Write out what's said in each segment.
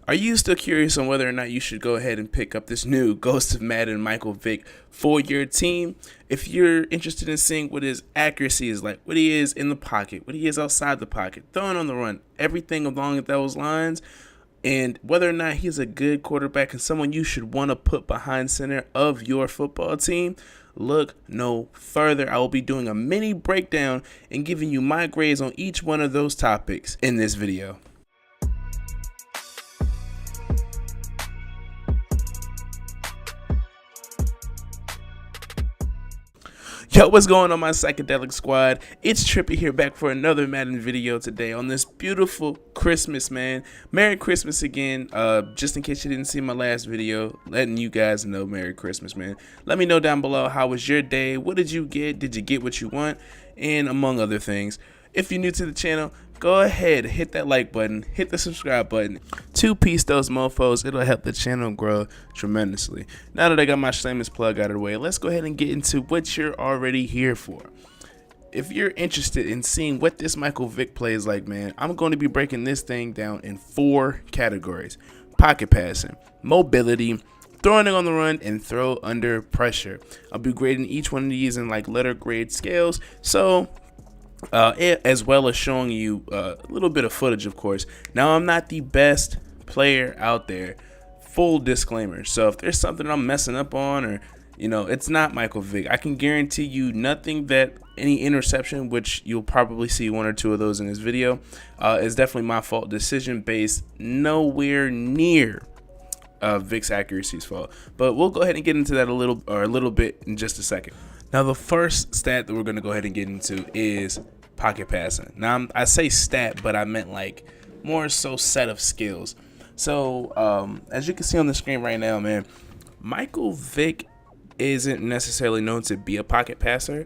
Are you still curious on whether or not you should go ahead and pick up this new Ghost of Madden Michael Vick for your team? If you're interested in seeing what his accuracy is like, what he is in the pocket, what he is outside the pocket, throwing on the run, everything along those lines, and whether or not he's a good quarterback and someone you should want to put behind center of your football team, look no further. I will be doing a mini breakdown and giving you my grades on each one of those topics in this video. Yo, what's going on, my psychedelic squad? It's Trippy here, back for another Madden video today on this beautiful Christmas, man. Merry Christmas again. Just in case you didn't see my last video, letting you guys know Merry Christmas, man. Let me know down below, how was your day? What did you get? Did you get what you want? And among other things. If you're new to the channel, go ahead, hit that like button, hit the subscribe button. Two-piece those mofos, it'll help the channel grow tremendously. Now that I got my shameless plug out of the way, let's go ahead and get into what you're already here for. If you're interested in seeing what this Michael Vick plays like, man, I'm going to be breaking this thing down in 4 categories: pocket passing, mobility, throwing it on the run, and throw under pressure. I'll be grading each one of these in like letter grade scales, so as well as showing you a little bit of footage, of course. Now, I'm not the best player out there, full disclaimer. So if there's something I'm messing up on, or it's not Michael Vick, I can guarantee you nothing that any interception, which you'll probably see 1 or 2 of those in this video, is definitely my fault. Decision based, nowhere near Vick's accuracy's fault. But we'll go ahead and get into that a little bit in just a second. Now, the first stat that we're going to go ahead and get into is pocket passing. Now, I say stat, but I meant like more so set of skills. So, as you can see on the screen right now, man, Michael Vick isn't necessarily known to be a pocket passer,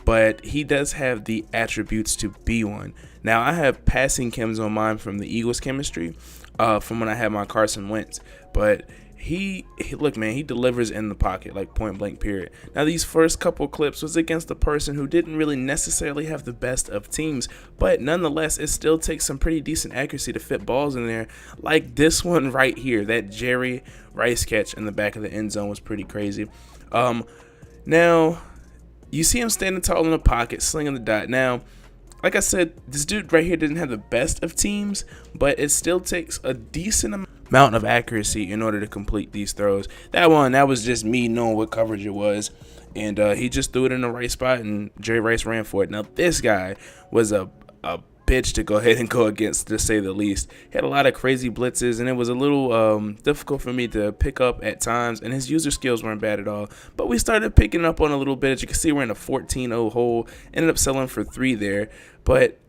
but he does have the attributes to be one. Now, I have passing chems on mine from the Eagles chemistry, from when I had my Carson Wentz, but look, man, he delivers in the pocket, like point blank, period. Now, these first couple clips was against a person who didn't really necessarily have the best of teams, but nonetheless, it still takes some pretty decent accuracy to fit balls in there, like this one right here. That Jerry Rice catch in the back of the end zone was pretty crazy. Now, you see him standing tall in the pocket, slinging the dot. Now, like I said, this dude right here didn't have the best of teams, but it still takes a decent amount of accuracy in order to complete these throws. That was just me knowing what coverage it was, and he just threw it in the right spot, and Jerry Rice ran for it. Now, this guy was a bitch to go ahead and go against, to say the least. He had a lot of crazy blitzes, and it was a little difficult for me to pick up at times, and his user skills weren't bad at all. But we started picking up on a little bit. As you can see, we're in a 14-0 hole. Ended up selling for 3 there. But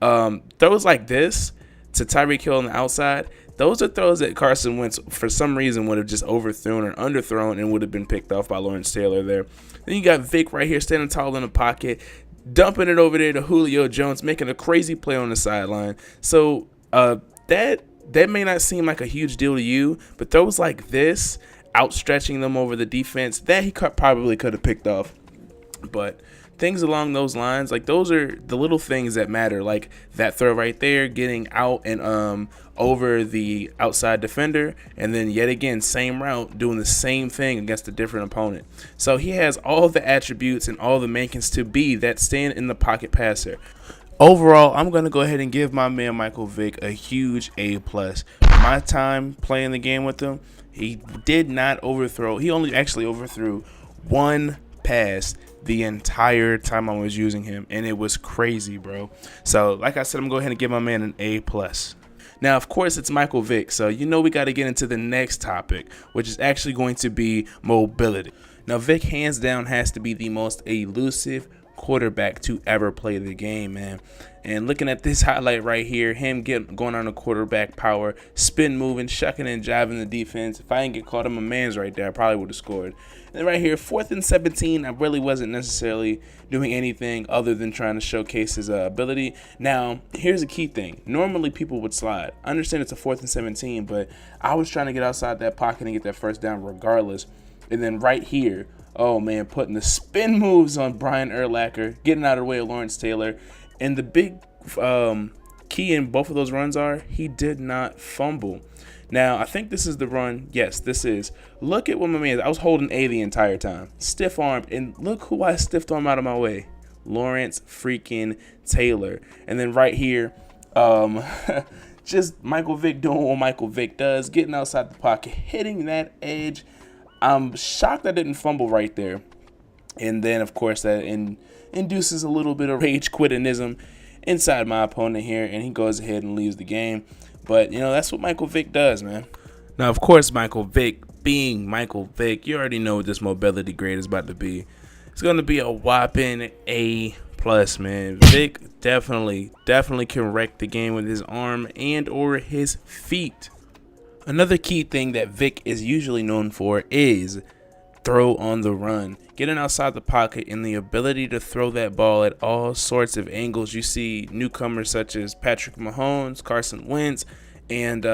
throws like this to Tyreek Hill on the outside, those are throws that Carson Wentz, for some reason, would have just overthrown or underthrown and would have been picked off by Lawrence Taylor there. Then you got Vick right here standing tall in the pocket, dumping it over there to Julio Jones, making a crazy play on the sideline. So that may not seem like a huge deal to you, but throws like this, outstretching them over the defense, that he probably could have picked off. But things along those lines, like those are the little things that matter, like that throw right there, getting out and over the outside defender, and then yet again, same route, doing the same thing against a different opponent. So he has all the attributes and all the makings to be that stand in the pocket passer. Overall, I'm going to go ahead and give my man Michael Vick a huge A+. My time playing the game with him, he did not overthrow. He only actually overthrew 1 pass the entire time I was using him, and it was crazy, bro. So like I said, I'm going to go ahead and give my man an A+. Now, of course, it's Michael Vick, so we got to get into the next topic, which is actually going to be mobility. Now, Vick hands down has to be the most elusive quarterback to ever play the game, man. And looking at this highlight right here, him going on a quarterback power, spin moving, shucking and jiving the defense. If I didn't get caught in my man's right there, I probably would have scored. And right here, 4th and 17, I really wasn't necessarily doing anything other than trying to showcase his ability. Now, here's a key thing. Normally, people would slide. I understand it's a 4th and 17, but I was trying to get outside that pocket and get that first down regardless. And then right here, oh man, putting the spin moves on Brian Urlacher, getting out of the way of Lawrence Taylor. And the big key in both of those runs are he did not fumble. Now, I think this is the run. Yes, this is. Look at what my man is. I was holding A the entire time. Stiff armed. And look who I stiffed arm out of my way. Lawrence freaking Taylor. And then right here, just Michael Vick doing what Michael Vick does. Getting outside the pocket. Hitting that edge. I'm shocked I didn't fumble right there. And then, of course, that induces a little bit of rage quittinism inside my opponent here. And he goes ahead and leaves the game. But, that's what Michael Vick does, man. Now, of course, Michael Vick, being Michael Vick, you already know what this mobility grade is about to be. It's going to be a whopping A+, man. Vick definitely can wreck the game with his arm and or his feet. Another key thing that Vick is usually known for is throw on the run. Getting outside the pocket and the ability to throw that ball at all sorts of angles. You see newcomers such as Patrick Mahomes, Carson Wentz, and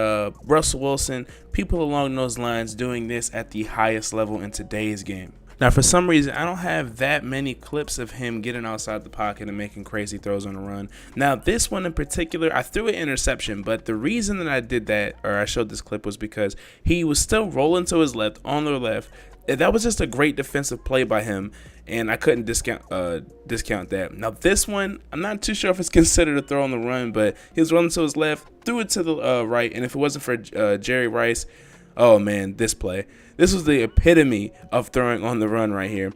Russell Wilson, people along those lines doing this at the highest level in today's game. Now, for some reason, I don't have that many clips of him getting outside the pocket and making crazy throws on the run. Now, this one in particular, I threw an interception, but the reason that I did that, or I showed this clip, was because he was still rolling to his left, on the left. That was just a great defensive play by him, and I couldn't discount that. Now, this one, I'm not too sure if it's considered a throw on the run, but he was rolling to his left, threw it to the right, and if it wasn't for Jerry Rice, oh man, this play. This was the epitome of throwing on the run right here.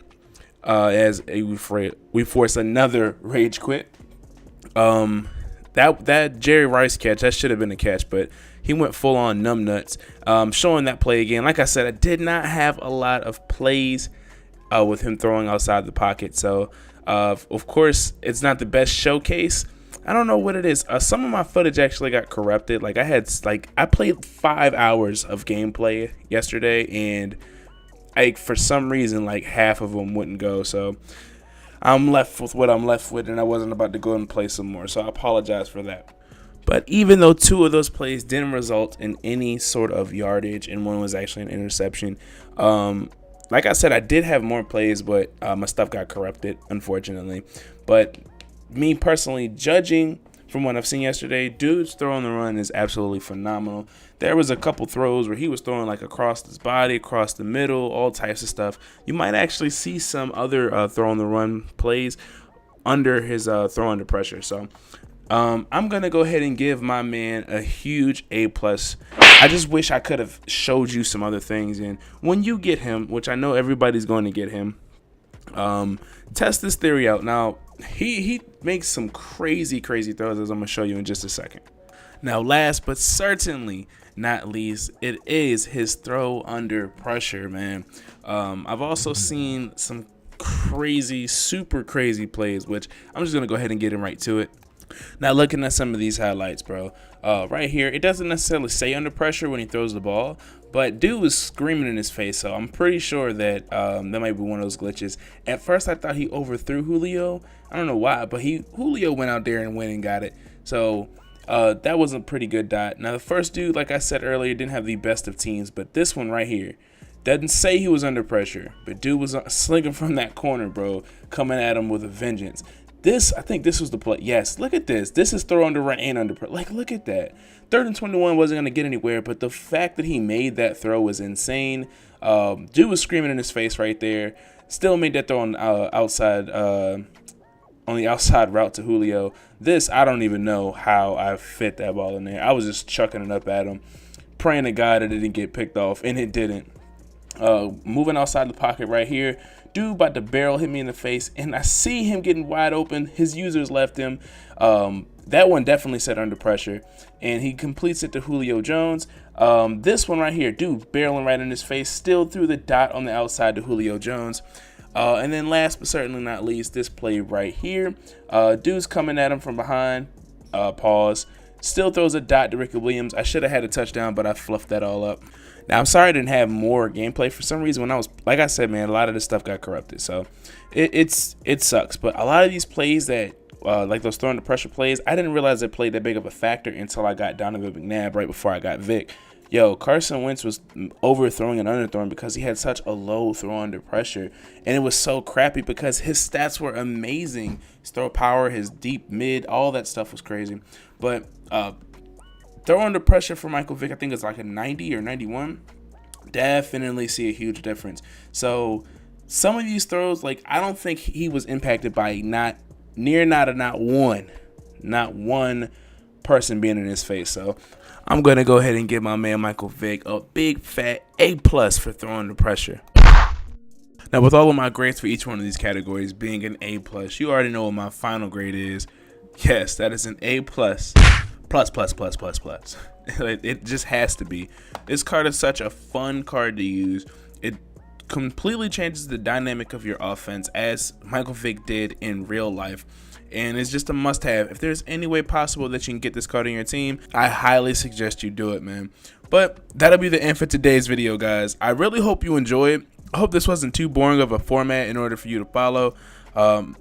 As we force another rage quit. That Jerry Rice catch, that should have been a catch, but he went full on numbnuts. Showing that play again. Like I said, I did not have a lot of plays with him throwing outside the pocket. So, of course, it's not the best showcase. I don't know what it is. Some of my footage actually got corrupted. I played 5 hours of gameplay yesterday, and for some reason, half of them wouldn't go. So I'm left with what I'm left with, and I wasn't about to go and play some more. So I apologize for that. But even though 2 of those plays didn't result in any sort of yardage, and one was actually an interception, like I said, I did have more plays, but my stuff got corrupted, unfortunately. But me personally, judging from what I've seen yesterday, dude's throw on the run is absolutely phenomenal. There was a couple throws where he was throwing across his body, across the middle, all types of stuff. You might actually see some other throw on the run plays under his throw under pressure. So I'm going to go ahead and give my man a huge A+. I just wish I could have showed you some other things. And when you get him, which I know everybody's going to get him, test this theory out. Now, he makes some crazy throws, as I'm going to show you in just a second. Now, last but certainly not least, it is his throw under pressure, man. I've also seen some super crazy plays, which I'm just going to go ahead and get him right to it. Now, looking at some of these highlights, bro, right here, it doesn't necessarily say under pressure when he throws the ball, but dude was screaming in his face, so I'm pretty sure that that might be one of those glitches. At first, I thought he overthrew Julio. I don't know why, but Julio went out there and went and got it. So that was a pretty good dot. Now, the first dude, like I said earlier, didn't have the best of teams, but this one right here doesn't say he was under pressure, but dude was slinging from that corner, bro, coming at him with a vengeance. I think this was the play. Yes, look at this. This is throw under run and under pressure. Look at that. 3rd and 21 wasn't going to get anywhere, but the fact that he made that throw was insane. Dude was screaming in his face right there. Still made that throw on the outside route to Julio. This, I don't even know how I fit that ball in there. I was just chucking it up at him, praying to God that it didn't get picked off, and it didn't. Moving outside the pocket right here. Dude about to barrel hit me in the face, and I see him getting wide open. His users left him. That one definitely said under pressure, and he completes it to Julio Jones. This one right here, dude barreling right in his face, still threw the dot on the outside to Julio Jones. And then last but certainly not least, this play right here. Dude's coming at him from behind. Pause. Still throws a dot to Ricky Williams. I should have had a touchdown, but I fluffed that all up. Now, I'm sorry I didn't have more gameplay. For some reason, when I was, like I said, man, a lot of this stuff got corrupted. So it sucks. But a lot of these plays that, like those throwing the pressure plays, I didn't realize they played that big of a factor until I got Donovan McNabb right before I got Vick. Yo, Carson Wentz was overthrowing and underthrowing because he had such a low throw under pressure. And it was so crappy because his stats were amazing. His throw power, his deep mid, all that stuff was crazy. But throw under pressure for Michael Vick, I think it's like a 90 or 91. Definitely see a huge difference. So some of these throws, like, I don't think he was impacted by not one person being in his face. So I'm gonna go ahead and give my man Michael Vick a big fat A+ for throwing the pressure. Now, with all of my grades for each one of these categories being an A+, you already know what my final grade is. Yes, that is an A+. Plus. It just has to be. This card is such a fun card to use. It completely changes the dynamic of your offense, as Michael Vick did in real life. And it's just a must-have. If there's any way possible that you can get this card on your team, I highly suggest you do it, man. But that'll be the end for today's video, guys. I really hope you enjoy it. I hope this wasn't too boring of a format in order for you to follow.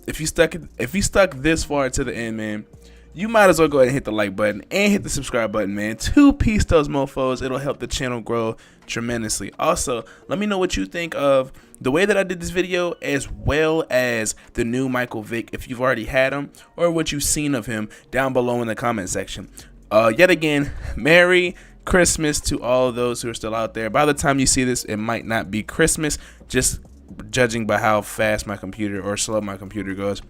If you stuck this far to the end, man, you might as well go ahead and hit the like button and hit the subscribe button, man. 2-piece those mofos. It'll help the channel grow tremendously. Also, let me know what you think of the way that I did this video, as well as the new Michael Vick, if you've already had him, or what you've seen of him, down below in the comment section. Yet again, Merry Christmas to all of those who are still out there. By the time you see this, it might not be Christmas, just judging by how fast my computer or slow my computer goes.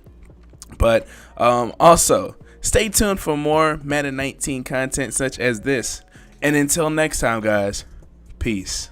But also, stay tuned for more Madden 19 content such as this. And until next time, guys, peace.